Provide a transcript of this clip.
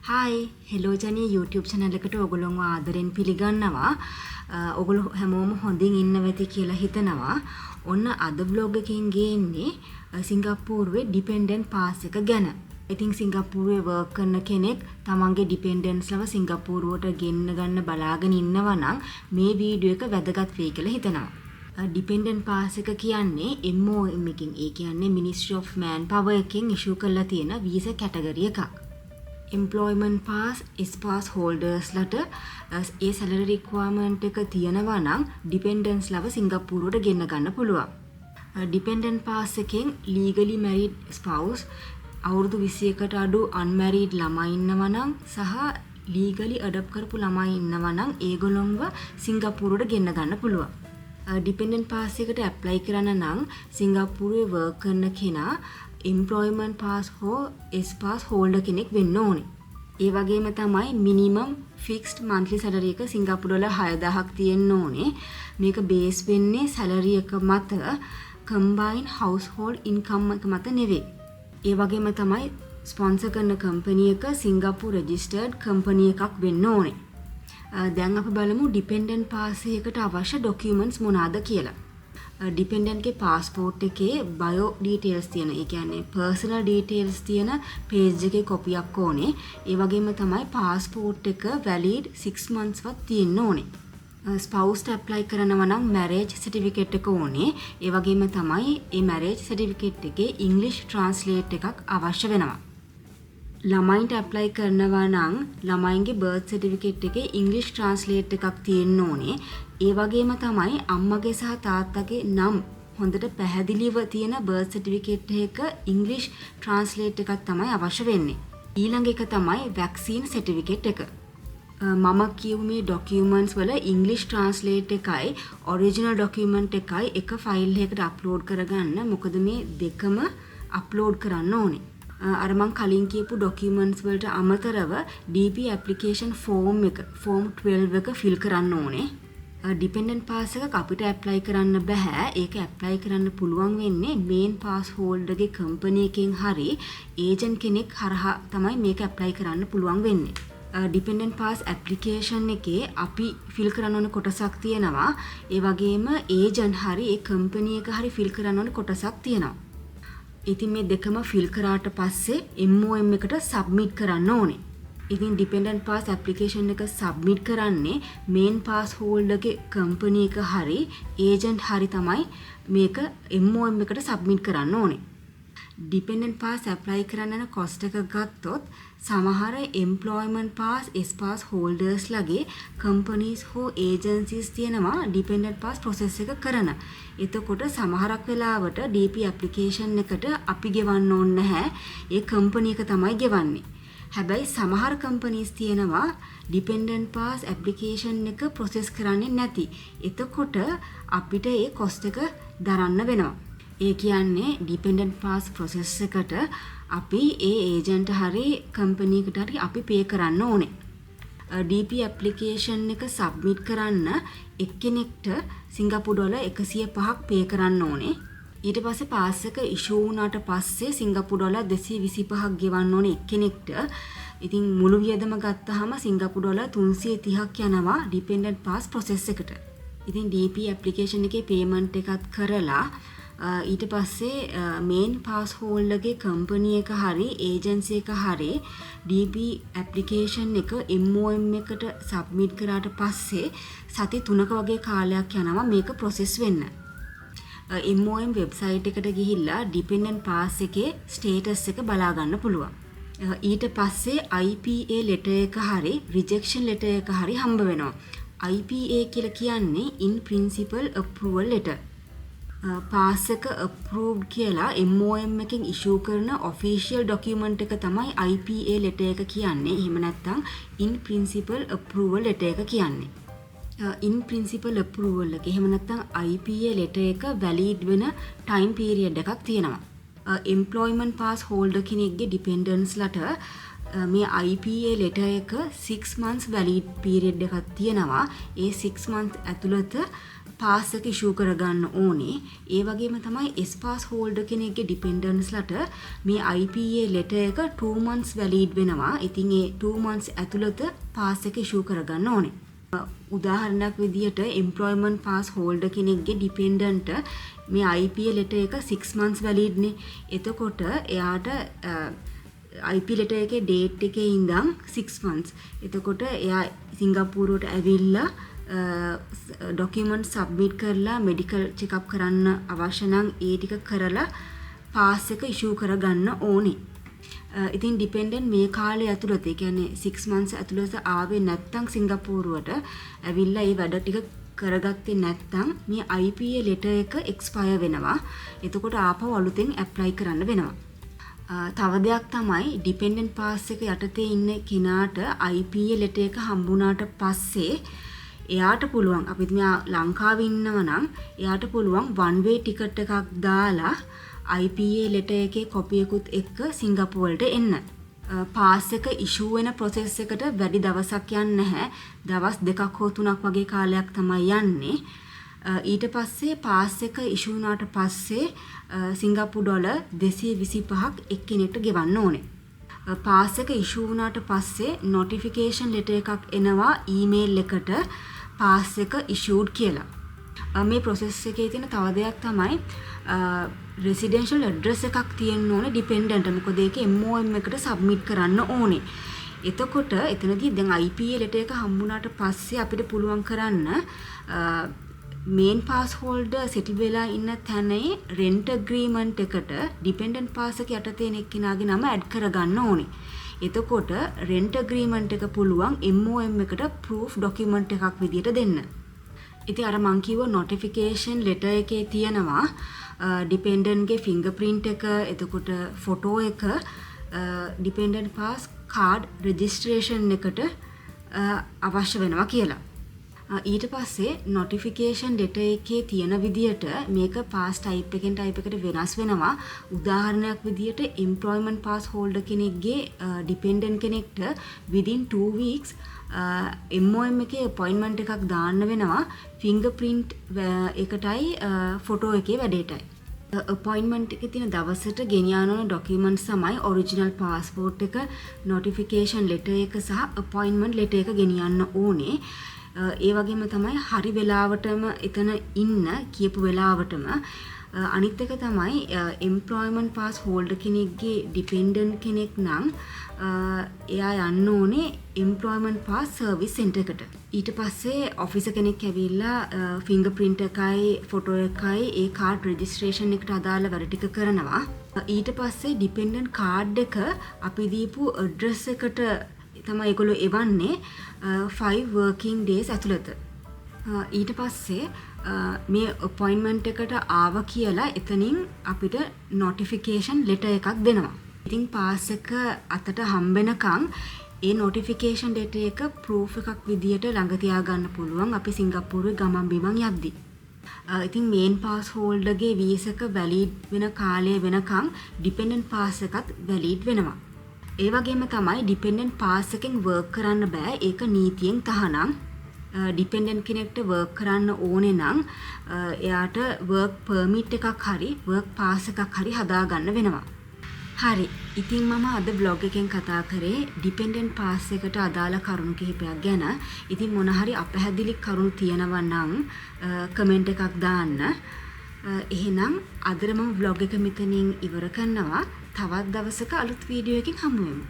Hi hello ජනී YouTube channel එකට ඔයගොල්ලෝව ආදරෙන් පිළිගන්නවා. ඔයගොල්ලෝ හැමෝම හොඳින් ඉන්නව ඇති කියලා හිතනවා. ඔන්න අද vlog එකකින් ගේන්නේ සිංගප්පූරුවේ dependent pass එක ගැන. ඉතින් සිංගප්පූරුවේ work කරන කෙනෙක් තමන්ගේ dependents ලව සිංගප්පූරුවට ගෙන්න ගන්න බලාගෙන ඉන්නවා නම් මේ වීඩියෝ එක වැදගත් වෙයි කියලා හිතනවා. dependent pass එක කියන්නේ MOM එකකින් ඒ කියන්නේ Ministry of Manpower එකෙන් issue කරලා තියෙන visa category එකක්. employment pass S-pass holders ලට ඒ salary requirement එක තියෙනවා නම් dependents ලව සිංගප්පූරුවට ගෙන්න ගන්න පුළුවන්. dependent pass එකෙන් legally married spouse අවුරුදු 21කට අඩු unmarried ළමයි ඉන්නවා නම් සහ legally adopt කරපු ළමයි ඉන්නවා නම් ඒගොල්ලොන්ව සිංගප්පූරුවට ගෙන්න ගන්න පුළුවන්. dependent pass එකට apply කරන්න නම් සිංගප්පූරුවේ work කරන කෙනා employment pass හෝ S-pass holder කෙනෙක් වෙන්න ඕනේ. ඒ වගේම තමයි minimum fixed monthly salary එක සිංගප්පූරු වල 6000ක් තියෙන්න ඕනේ. මේක base වෙන්නේ salary එක මත combined household income එක මත නෙවෙයි. ඒ වගේම තමයි sponsor කරන company එක සිංගප්පූරු registered company එකක් වෙන්න ඕනේ. දැන් අපි බලමු dependent pass එකකට අවශ්‍ය documents මොනවාද කියලා. dependent ගේ passport එකේ bio details තියෙන, ඒ කියන්නේ personal details තියෙන page එකේ කොපියක් ඕනේ. ඒ වගේම තමයි passport එක valid 6 months වත් තියෙන්න ඕනේ. spouse apply කරනවා නම් marriage certificate එක ඕනේ. ඒ වගේම තමයි මේ marriage certificate එකේ English translate එකක් අවශ්‍ය වෙනවා. ළමයින්ට apply කරනවා නම් ළමයින්ගේ birth certificate එකේ English translate එකක් තියෙන්න ඕනේ. ඒ වගේම තමයි අම්මගේ සහ තාත්තගේ නම් හොඳට පැහැදිලිව තියෙන birth certificate එක English translate එකක් තමයි අවශ්‍ය වෙන්නේ. ඊළඟ එක තමයි vaccine certificate එක. මම කියු මේ documents වල English translate එකයි original document එකයි එක file එකකට upload කරගන්න. මොකද මේ දෙකම upload කරන්න ඕනේ. අර මං කලින් කියපු documents වලට අමතරව DP application form එක form 12 එක fill කරන්න ඕනේ. dependent pass එකක් අපිට apply කරන්න බෑ. ඒක apply කරන්න පුළුවන් වෙන්නේ main pass holder ගේ company එකෙන් හරි agent කෙනෙක් හරහා තමයි මේක apply කරන්න පුළුවන් වෙන්නේ. dependent pass application එකේ අපි fill කරන්න ඕන කොටසක් තියෙනවා. ඒ වගේම agent හරි ඒ company එක හරි fill කරන්න ඕන කොටසක් තියෙනවා. ඉතින් මේ දෙකම fill කරාට පස්සේ MOM එකට submit කරන්න ඕනේ. ඉතින් dependent pass application එක submit කරන්නේ main pass holder ගේ company එක හරි agent හරි තමයි මේක MOM එකට submit කරන්න ඕනේ. dependent pass apply කරන්න යන cost එක ගත්තොත් සමහර employment pass S-pass holders ලගේ companies හෝ agencies තියෙනවා dependent pass process එක කරන. එතකොට සමහරක් වෙලාවට DP application එකට අපි ගෙවන්න ඕනේ නැහැ. ඒ company එක තමයි ගෙවන්නේ. හැබැයි සමහර companies තියෙනවා dependent pass application එක process කරන්නේ නැති. එතකොට අපිට ඒ cost එක දරන්න වෙනවා. ඒ කියන්නේ dependent pass process එකට අපි ඒ agent හරි company එකට හරි අපි pay කරන්න ඕනේ. DP application එක submit කරන්න එක්කෙනෙක්ට සිංගප්පූරු ඩොලර් 105ක් pay කරන්න ඕනේ. ඊට පස්සේ pass එක issue වුණාට පස්සේ සිංගප්පූරු ඩොලර් 225ක් ගෙවන්න ඕනේ එක්කෙනෙක්ට. ඉතින් මුළු වියදම ගත්තාම සිංගප්පූරු ඩොලර් 330ක් යනවා dependent pass process එකට. ඉතින් DP application එකේ payment එකත් කරලා ඊට පස්සේ main pass holder ගේ company එක හරි agency එක හරි DP application එක MOM එකට submit කරාට පස්සේ සති 3ක වගේ කාලයක් යනවා මේක process වෙන්න. MOM website එකට ගිහිල්ලා dependent pass එකේ status එක බලා ගන්න පුළුවන්. ඊට පස්සේ IPA letter එක හරි rejection letter එක හරි හම්බ වෙනවා. IPA කියලා කියන්නේ in principle approval letter. pass එක approved කියලා MOM එකෙන් issue කරන official document එක තමයි IPA letter එක කියන්නේ. එහෙම නැත්නම් in principle approval letter එක කියන්නේ. in principle approval එක එහෙම නැත්නම් IPA letter එක valid වෙන time period එකක් තියෙනවා. employment pass holder කෙනෙක්ගේ dependents ලට මේ IPA letter එක 6 months valid period එකක් තියෙනවා. ඒ 6 months ඇතුළත පාස් එක ඉෂුව කරගන්න ඕනේ. ඒ වගේම තමයි S pass holder කෙනෙක්ගේ dependents-ලට මේ IPA letter එක 2 months valid වෙනවා. ඉතින් ඒ 2 months ඇතුළත පාස් එක ඉෂුව කරගන්න ඕනේ. උදාහරණයක් විදියට employment pass holder කෙනෙක්ගේ dependent මේ IPA letter එක 6 months valid නේ. එතකොට එයාට IP letter එකේ date එකේ ඉඳන් 6 months. එතකොට එයා සිංගප්පූරුවට ඇවිල්ලා document submit කරලා medical check up කරන්න අවශ්‍ය නම් ඒ ටික කරලා pass එක issue කරගන්න ඕනේ. ඉතින් dependent මේ කාලය ඇතුළත ඒ කියන්නේ 6 months ඇතුළත ආවේ නැත්නම් සිංගප්පූරුවට ඇවිල්ලා ඒ වැඩ ටික කරගත්තේ නැත්නම් මේ IPA letter එක expire වෙනවා. එතකොට ආපහු අලුතෙන් apply කරන්න වෙනවා. තව දෙයක් තමයි dependent pass එක යටතේ ඉන්න කෙනාට IPA letter එක හම්බුණාට පස්සේ එයාට පුළුවන් අපි මෙයා ලංකාවේ ඉන්නව නම් එයාට පුළුවන් one way ticket එකක් දාලා IPA letter එකේ copy එකකුත් එක්ක සිංගප්පූරු වලට එන්න. පාස් එක ඉෂුව වෙන process එකට වැඩි දවසක් යන්නේ නැහැ. දවස් 2ක් හෝ 3ක් වගේ කාලයක් තමයි යන්නේ. ඊට පස්සේ පාස් එක ඉෂුව වුණාට පස්සේ සිංගප්පූරු ඩොලර් 225ක් එක්කෙනෙක්ට ගෙවන්න ඕනේ. පාස් එක ඉෂුව වුණාට පස්සේ notification letter එකක් එනවා email එකට පාස් එක issued කියලා. මේ process එකේ තියෙන තව දෙයක් තමයි residential address එකක් තියෙන්න ඕනේ dependent. මොකද ඒක MOM එකට submit කරන්න ඕනේ. එතකොට එතනදී දැන් IPA letter එක හම්බුණාට පස්සේ අපිට පුළුවන් කරන්න main pass holder settle වෙලා ඉන්න තැනේ rent agreement එකට dependent pass එක යටතේ එක්කෙනාගේ නම add කරගන්න ඕනේ. එතකොට rent agreement එක පුළුවන් MOM එකට proof document එකක් විදියට දෙන්න. ඉතින් අර මං කිව්ව notification letter එකේ තියෙනවා dependent ගේ fingerprint එක, එතකොට photo එක, dependent pass card registration එකට අවශ්‍ය වෙනවා කියලා. ඊට පස්සේ notification letter එකේ තියෙන විදියට මේක pass type එකෙන් type එකට වෙනස් වෙනවා. උදාහරණයක් විදියට employment pass holder කෙනෙක්ගේ dependent කෙනෙක්ට within 2 weeks MOM එකේ appointment එකක් දාන්න වෙනවා fingerprint එකටයි photo එකේ වැඩේටයි. appointment එකේ තියෙන දවසට ගෙනියන ඕන documents තමයි original passport එක, notification letter එක සහ appointment letter එක ගෙනියන්න ඕනේ. ඒ වගේම තමයි හරි වෙලාවටම එතන ඉන්න කියපු වෙලාවටම. අනිත් එක තමයි employment pass holder කෙනෙක්ගේ dependent කෙනෙක් නම් එයා යන්න ඕනේ employment pass service center එකට. ඊට පස්සේ officer කෙනෙක් ඇවිල්ලා fingerprint එකයි photo එකයි ඒ card registration එකට අදාළ වැඩ ටික කරනවා. ඊට පස්සේ dependent card එක අපි දීපු address එකට තමයි ඒගොල්ලෝ එවන්නේ 5 working days ඇතුළත. ඊට පස්සේ මේ appointment එකට ආව කියලා එතනින් අපිට notification letter එකක් දෙනවා. ඉතින් pass එක අතට හම්බෙනකන් ඒ notification letter එක proof එකක් විදියට ළඟ තියාගන්න පුළුවන් අපි සිංගප්පූරුවේ ගමන් බිමන් යද්දි. ඉතින් main pass holder ගේ visa එක valid වෙන කාලය වෙනකන් dependent pass එකත් valid වෙනවා. ඒ වගේම තමයි dependent pass එකෙන් work කරන්න බෑ. ඒක නීතියෙන් තහනම්. dependent කෙනෙක්ට work කරන්න ඕනේ නම් එයාට work permit එකක් හරි work pass එකක් හරි හදාගන්න වෙනවා. හරි. ඉතින් මම අද vlog එකෙන් කතා කරේ dependent pass එකට අදාළ කරුණු කිහිපයක් ගැන. ඉතින් මොන හරි අපැහැදිලි කරුණු තියෙනවා නම් comment එකක් දාන්න. එහෙනම් අදට මම vlog එක මෙතනින් ඉවර කරනවා. තවත් දවසක අලුත් වීඩියෝ එකකින් හමු වෙමු.